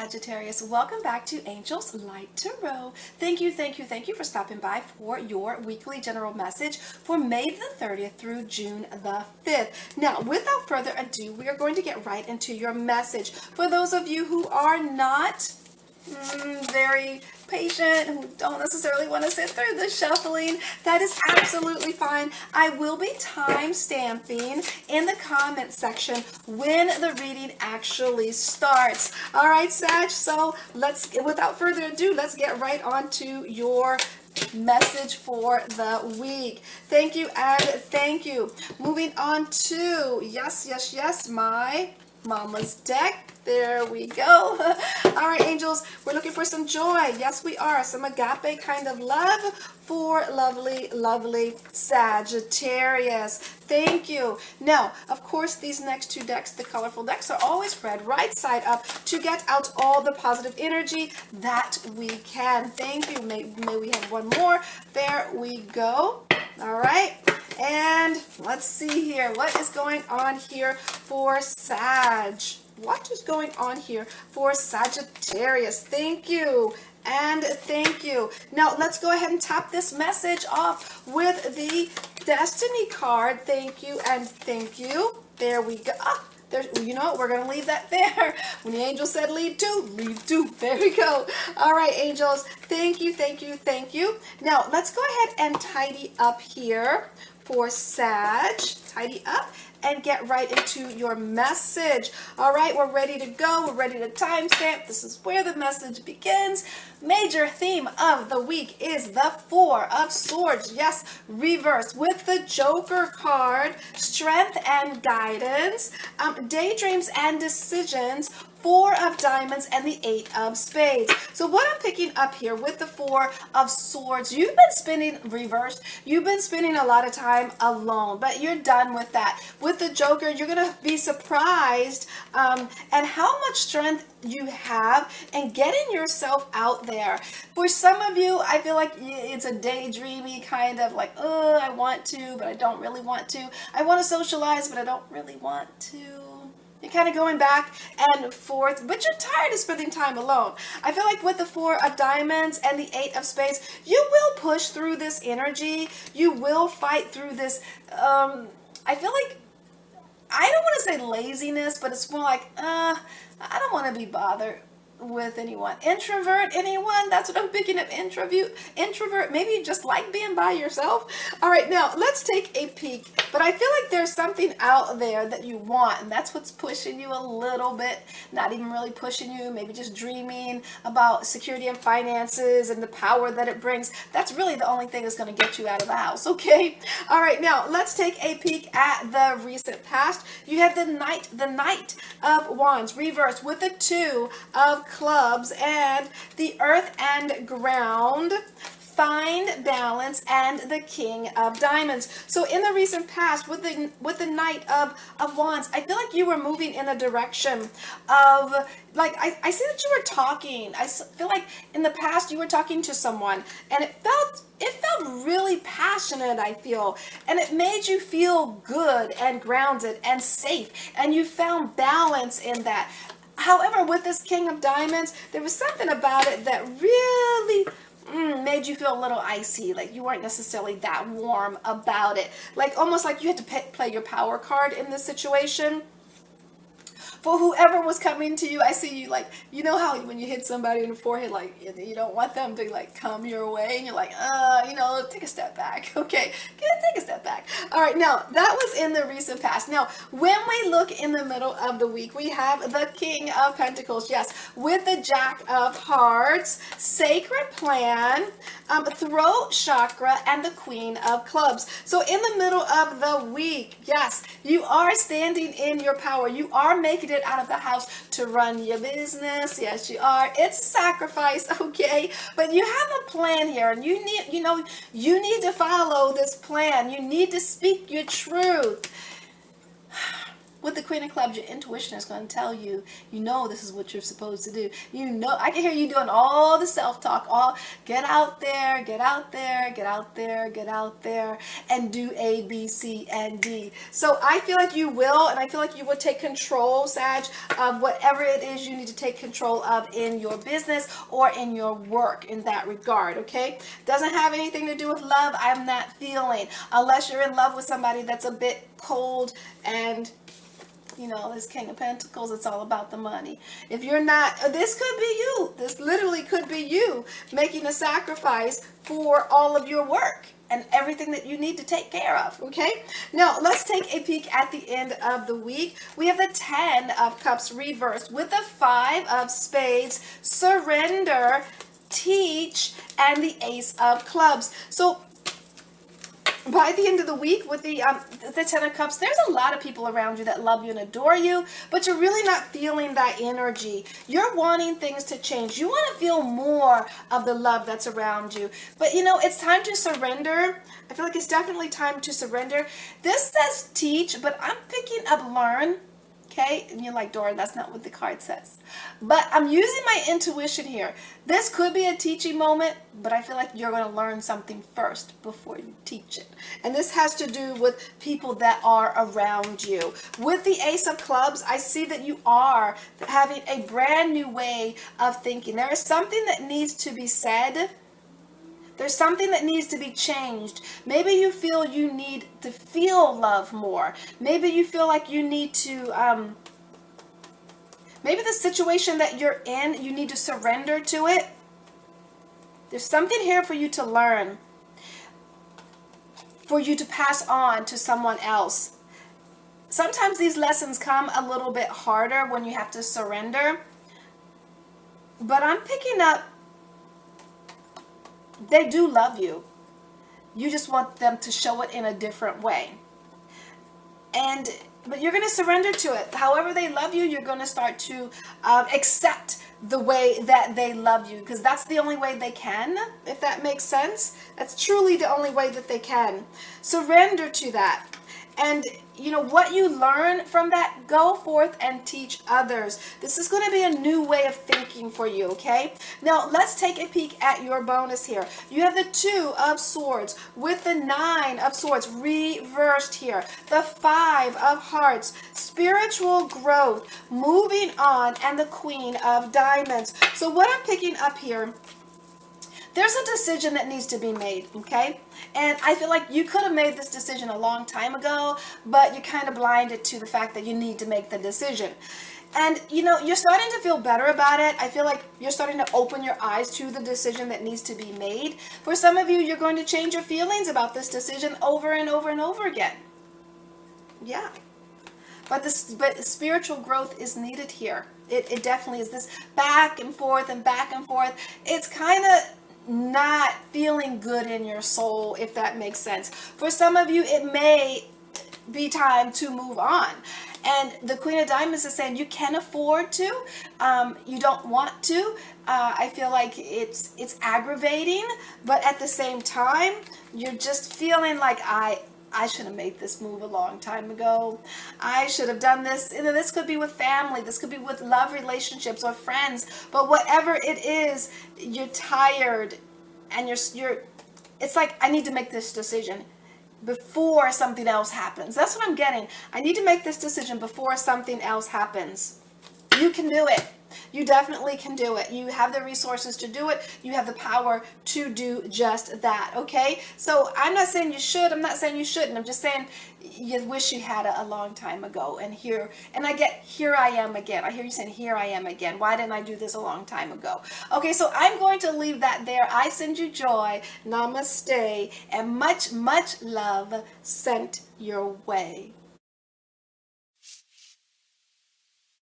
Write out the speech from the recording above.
Sagittarius. Welcome back to Angel's Light Tarot. Thank you for stopping by for your weekly general message for May the 30th through June the 5th. Now, without further ado, we are going to get right into your message. For those of you who are not very patient, who don't necessarily want to sit through the shuffling, that is absolutely fine. I will be time stamping in the comment section when the reading actually starts. All right, Sag, so without further ado, let's get right on to your message for the week. Thank you and thank you. Moving on to my mama's deck. There we go. All right, angels, we're looking for some joy. Yes, we are. Some agape kind of love for lovely Sagittarius. Thank you. Now, of course, these next two decks, the colorful decks, are always read right side up to get out all the positive energy that we can. Thank you. May we have one more. There we go. All right. And let's see here. What is going on here for Sag? What is going on here for Sagittarius? Thank you and thank you. Now let's go ahead and top this message off with the Destiny card. Thank you and thank you. There we go. You know what? We're going to leave that there. When the angel said leave two, leave two. There we go. All right, angels. Thank you. Now let's go ahead and tidy up here for Sag. Tidy up and get right into your message. All right, we're ready to go. We're ready to timestamp. This is where the message begins. Major theme of the week is the Four of Swords. Yes, reverse with the Joker card, strength and guidance, daydreams and decisions, Four of Diamonds, and the Eight of Spades. So what I'm picking up here with the Four of Swords, you've been spending reversed. You've been spending a lot of time alone, but you're done with that. With the Joker, you're going to be surprised at how much strength you have and getting yourself out there. For some of you, I feel like it's a daydreamy kind of like, oh, I want to, but I don't really want to. I want to socialize, but I don't really want to. You're kind of going back and forth, but you're tired of spending time alone. I feel like with the Four of Diamonds and the Eight of Spades, you will push through this energy. You will fight through this. I feel like, I don't want to say laziness, but it's more like, I don't want to be bothered with anyone. Introvert, anyone? That's what I'm picking up. Introvert. Maybe you just like being by yourself. All right, now let's take a peek. But I feel like there's something out there that you want, and that's what's pushing you a little bit. Not even really pushing you, maybe just dreaming about security and finances and the power that it brings. That's really the only thing that's going to get you out of the house, okay? All right, now let's take a peek at the recent past. You have the Knight of Wands, reverse with the Two of Clubs and the Earth and Ground, find balance, and the King of Diamonds. So in the recent past with the Knight of Wands, I feel like you were moving in a direction of, like, I see that you were talking. I feel like in the past you were talking to someone and it felt really passionate, I feel, and it made you feel good and grounded and safe, and you found balance in that. However, with this King of Diamonds, there was something about it that really made you feel a little icy, like you weren't necessarily that warm about it, like almost like you had to play your power card in this situation. For whoever was coming to you, I see you, like, you know how when you hit somebody in the forehead, like, you don't want them to, like, come your way, and you're like, take a step back, okay, take a step back. All right, now, that was in the recent past. Now, when we look in the middle of the week, we have the King of Pentacles, yes, with the Jack of Hearts, Sacred Plan, Throat Chakra, and the Queen of Clubs. So, in the middle of the week, yes, you are standing in your power. You are making it out of the house to run your business. Yes, you are. It's a sacrifice, okay? But you have a plan here, and you need to follow this plan. You need to speak your truth. With the Queen of Clubs, your intuition is going to tell you, you know this is what you're supposed to do. You know, I can hear you doing all the self-talk, all get out there, get out there, get out there, get out there, and do A, B, C, and D. So I feel like you will, and I feel like you would take control, Sag, of whatever it is you need to take control of in your business or in your work in that regard, okay? Doesn't have anything to do with love, I'm not feeling, unless you're in love with somebody that's a bit cold and, you know, this King of Pentacles, it's all about the money. If you're not, this could be you. This literally could be you making a sacrifice for all of your work and everything that you need to take care of, okay? Now, let's take a peek at the end of the week. We have the 10 of Cups reversed with the 5 of Spades, surrender, teach, and the Ace of Clubs. So by the end of the week with the 10 of Cups, there's a lot of people around you that love you and adore you, but you're really not feeling that energy. You're wanting things to change. You want to feel more of the love that's around you. But, you know, it's time to surrender. I feel like it's definitely time to surrender. This says teach, but I'm picking up learn. Okay, and you're like, Dora, that's not what the card says. But I'm using my intuition here. This could be a teaching moment, but I feel like you're going to learn something first before you teach it. And this has to do with people that are around you. With the Ace of Clubs, I see that you are having a brand new way of thinking. There is something that needs to be said. There's something that needs to be changed. Maybe you feel you need to feel love more. Maybe you feel like you need to, maybe the situation that you're in, you need to surrender to it. There's something here for you to learn, for you to pass on to someone else. Sometimes these lessons come a little bit harder when you have to surrender. But I'm picking up, they do love you. You just want them to show it in a different way. But you're going to surrender to it. However they love you, you're going to start to accept the way that they love you. Because that's the only way they can, if that makes sense. That's truly the only way that they can. Surrender to that. And, you know, what you learn from that, go forth and teach others. This is going to be a new way of thinking for you, okay? Now, let's take a peek at your bonus here. You have the 2 of Swords with the 9 of Swords reversed here. The 5 of Hearts, spiritual growth, moving on, and the Queen of Diamonds. So what I'm picking up here, there's a decision that needs to be made, okay? And I feel like you could have made this decision a long time ago, but you're kind of blinded to the fact that you need to make the decision. And, you know, you're starting to feel better about it. I feel like you're starting to open your eyes to the decision that needs to be made. For some of you, you're going to change your feelings about this decision over and over and over again. Yeah. But spiritual growth is needed here. It definitely is. This back and forth and back and forth. It's kind of not feeling good in your soul, if that makes sense. For some of you, it may be time to move on. And the Queen of Diamonds is saying you can afford to, you don't want to. I feel like it's aggravating, but at the same time, you're just feeling like I should have made this move a long time ago. I should have done this. And this could be with family. This could be with love relationships or friends. But whatever it is, you're tired and it's like, I need to make this decision before something else happens. That's what I'm getting. I need to make this decision before something else happens. You can do it. You definitely can do it. You have the resources to do it. You have the power to do just that, okay? So I'm not saying you should. I'm not saying you shouldn't. I'm just saying you wish you had it a long time ago. And I get, here I am again. I hear you saying, here I am again. Why didn't I do this a long time ago? Okay, so I'm going to leave that there. I send you joy, namaste, and much, much love sent your way.